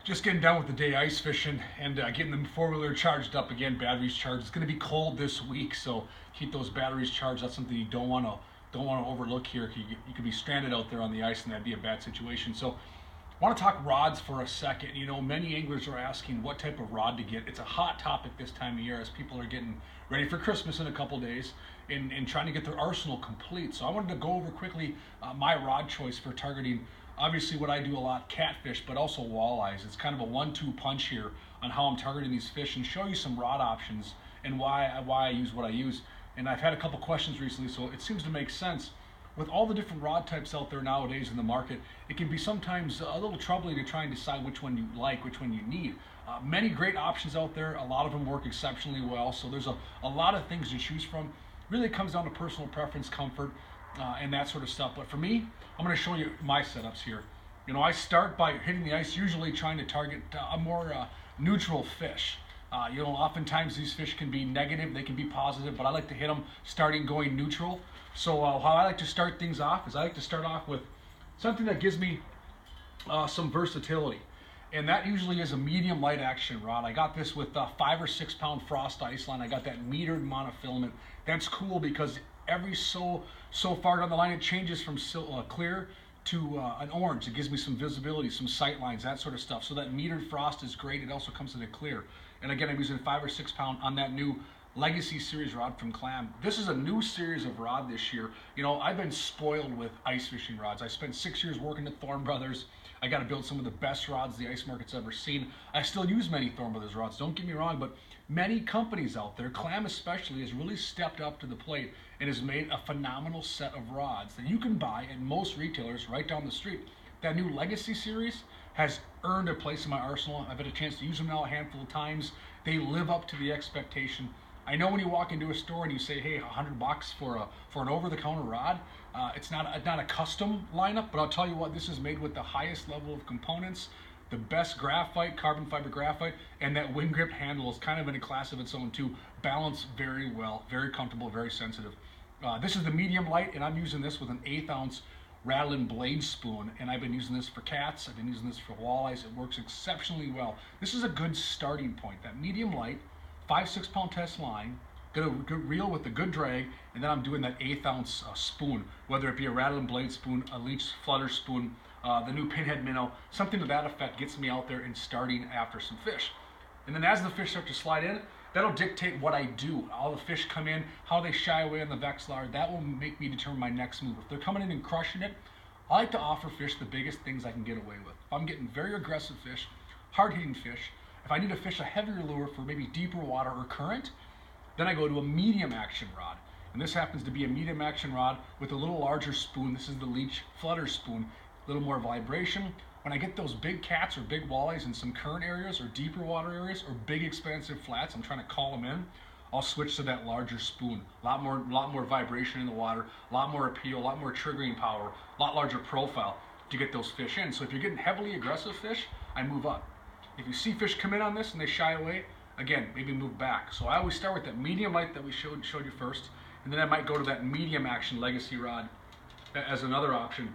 Just getting done with the day ice fishing and getting the four-wheeler charged up again, batteries charged. It's going to be cold this week, so keep those batteries charged. That's something you don't want to overlook here. You could be stranded out there on the ice, and that'd be a bad situation. So, I want to talk rods for a second. You know, many anglers are asking what type of rod to get. It's a hot topic this time of year as people are getting ready for Christmas in a couple days and trying to get their arsenal complete. So I wanted to go over quickly my rod choice for targeting, obviously what I do a lot, catfish, but also walleyes. It's kind of a 1-2 punch here on how I'm targeting these fish and show you some rod options and why I use what I use. And I've had a couple questions recently, so it seems to make sense. With all the different rod types out there nowadays in the market, it can be sometimes a little troubling to try and decide which one you like, which one you need. Many great options out there. A lot of them work exceptionally well. So there's a lot of things to choose from. Really it comes down to personal preference, comfort, and that sort of stuff. But for me, I'm going to show you my setups here. You know, I start by hitting the ice, usually trying to target a more neutral fish. You know, oftentimes these fish can be negative, they can be positive, but I like to hit them starting going neutral. So how I like to start things off is I like to start off with something that gives me some versatility. And that usually is a medium light action rod. I got this with 5 or 6 pound frost ice line. I got that metered monofilament. That's cool because every so far down the line it changes from clear to an orange. It gives me some visibility, some sight lines, that sort of stuff. So that metered frost is great. It also comes in a clear. And again, I'm using 5 or 6 pound on that new Legacy Series rod from Clam. This is a new series of rod this year. You know, I've been spoiled with ice fishing rods. I spent 6 years working at Thorne Brothers. I got to build some of the best rods the ice market's ever seen. I still use many Thorne Brothers rods, don't get me wrong, but many companies out there, Clam especially, has really stepped up to the plate and has made a phenomenal set of rods that you can buy at most retailers right down the street. That new Legacy Series has earned a place in my arsenal. I've had a chance to use them now a handful of times. They live up to the expectation. I know when you walk into a store and you say, hey, $100 for an over-the-counter rod, it's not a custom lineup, but I'll tell you what, this is made with the highest level of components, the best graphite, carbon fiber graphite, and that wing grip handle is kind of in a class of its own too. Balanced very well, very comfortable, very sensitive. This is the medium light, and I'm using this with an 1/8 ounce rattling blade spoon, and I've been using this for cats, I've been using this for walleyes. It works exceptionally well. This is a good starting point. That medium light, 5-6 pound test line, get a good reel with a good drag, and then I'm doing that 1/8 ounce spoon, whether it be a rattling blade spoon, a leech flutter spoon, the new pinhead minnow, something to that effect gets me out there and starting after some fish. And then as the fish start to slide in, that'll dictate what I do. All the fish come in, how they shy away on the Vexlar, that will make me determine my next move. If they're coming in and crushing it, I like to offer fish the biggest things I can get away with. If I'm getting very aggressive fish, hard-hitting fish, if I need to fish a heavier lure for maybe deeper water or current, then I go to a medium action rod. And this happens to be a medium action rod with a little larger spoon. This is the Leech Flutter spoon, a little more vibration. When I get those big cats or big walleyes in some current areas or deeper water areas or big expansive flats, I'm trying to call them in, I'll switch to that larger spoon. A lot more vibration in the water, a lot more appeal, a lot more triggering power, a lot larger profile to get those fish in. So if you're getting heavily aggressive fish, I move up. If you see fish come in on this and they shy away, again, maybe move back. So I always start with that medium light that we showed you first, and then I might go to that medium action Legacy rod as another option.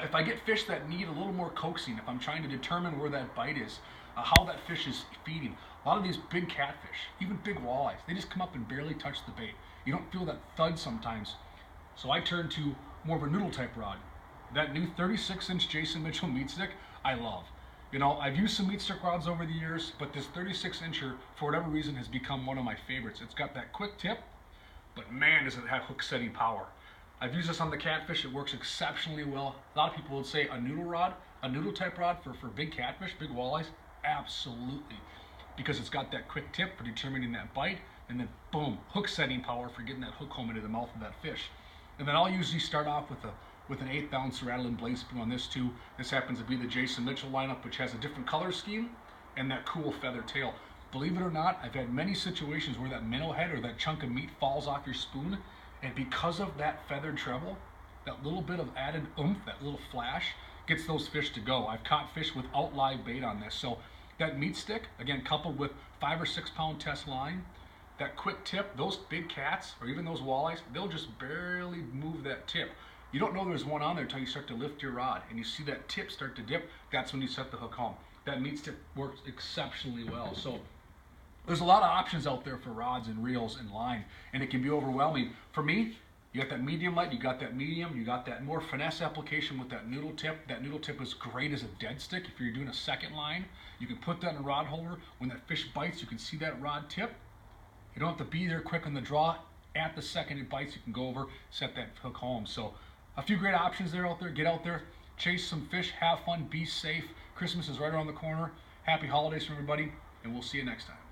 If I get fish that need a little more coaxing, if I'm trying to determine where that bite is, how that fish is feeding, a lot of these big catfish, even big walleyes, they just come up and barely touch the bait. You don't feel that thud sometimes. So I turn to more of a noodle type rod. That new 36-inch Jason Mitchell meat stick, I love. You know, I've used some meat stick rods over the years, but this 36-incher, for whatever reason, has become one of my favorites. It's got that quick tip, but man, does it have hook setting power. I've used this on the catfish. It works exceptionally well. A lot of people would say a noodle rod, a noodle type rod for big catfish, big walleyes. Absolutely. Because it's got that quick tip for determining that bite, and then boom, hook setting power for getting that hook home into the mouth of that fish. And then I'll usually start off with an 1/8 ounce rattling blade spoon on this too. This happens to be the Jason Mitchell lineup, which has a different color scheme and that cool feather tail. Believe it or not, I've had many situations where that minnow head or that chunk of meat falls off your spoon, and because of that feathered treble, that little bit of added oomph, that little flash, gets those fish to go. I've caught fish without live bait on this. So that meat stick, again, coupled with 5 or 6 pound test line, that quick tip, those big cats or even those walleyes, they'll just barely move that tip. You don't know there's one on there until you start to lift your rod and you see that tip start to dip. That's when you set the hook home. That meat tip works exceptionally well. So there's a lot of options out there for rods and reels and line, and it can be overwhelming. For me, you got that medium light, you got that medium, you got that more finesse application with that noodle tip. That noodle tip is great as a dead stick. If you're doing a second line, you can put that in a rod holder. When that fish bites, you can see that rod tip. You don't have to be there quick on the draw. At the second it bites, you can go over, set that hook home. So a few great options there out there. Get out there, chase some fish, have fun, be safe. Christmas is right around the corner. Happy holidays for everybody, and we'll see you next time.